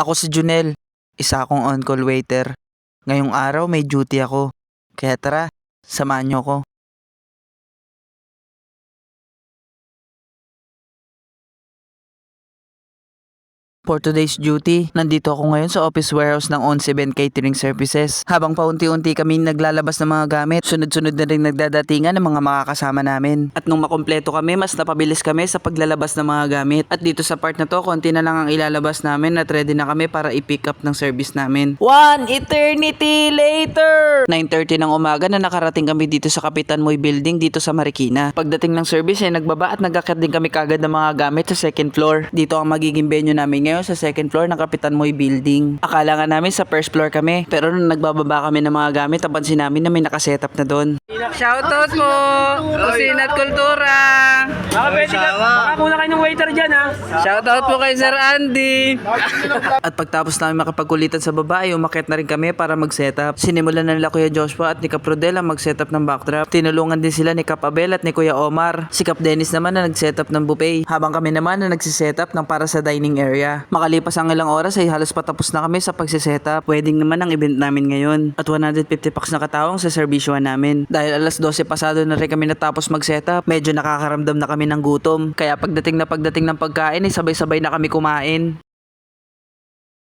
Ako si Junel, isa akong on-call waiter. Ngayong araw may duty ako. Kaya tara, samahan niyo ako. For today's duty, nandito ako ngayon sa office warehouse ng On7 Catering Services. Habang paunti-unti kami naglalabas ng mga gamit, sunod-sunod na rin nagdadatingan ng mga makakasama namin. At nung makompleto kami, mas napabilis kami sa paglalabas ng mga gamit. At dito sa part na to, konti na lang ang ilalabas namin at ready na kami para i-pick up ng service namin. One eternity later! 9:30 ng umaga na nakarating kami dito sa Kapitan Moy Building dito sa Marikina. Pagdating ng service ay nagbaba at nagkakit din kami kagad ng mga gamit sa second floor. Dito ang magiging venue namin ngayon sa second floor ng Kapitan Moy Building. Akala nga namin sa first floor kami, pero nung nagbababa kami ng mga gamit, napansin namin na may nakasetup na doon. Shoutout po! Kusina at Kultura! Baka muna kayo ng waiter dyan, ha? Shoutout po kay Sir Andy! At pagtapos namin makapagkulitan sa baba, ay umakyat na rin kami para mag-setup. Sinimulan na nila Kuya Joshua at ni Kap Rodel ang mag-setup ng backdrop. Tinulungan din sila ni Kap Abel at ni Kuya Omar. Si Kap Dennis naman na nag-setup ng buffet, habang kami naman na nagsisetup ng para sa dining area. Makalipas ang ilang oras ay halos patapos na kami sa pagsisetup. Wedding naman ang event namin ngayon. At 150 packs na katawang sa servisyohan namin. Dahil alas 12 pasado na rin kami natapos mag-setup, medyo nakakaramdam na kami ng gutom. Kaya pagdating ng pagkain ay sabay-sabay na kami kumain.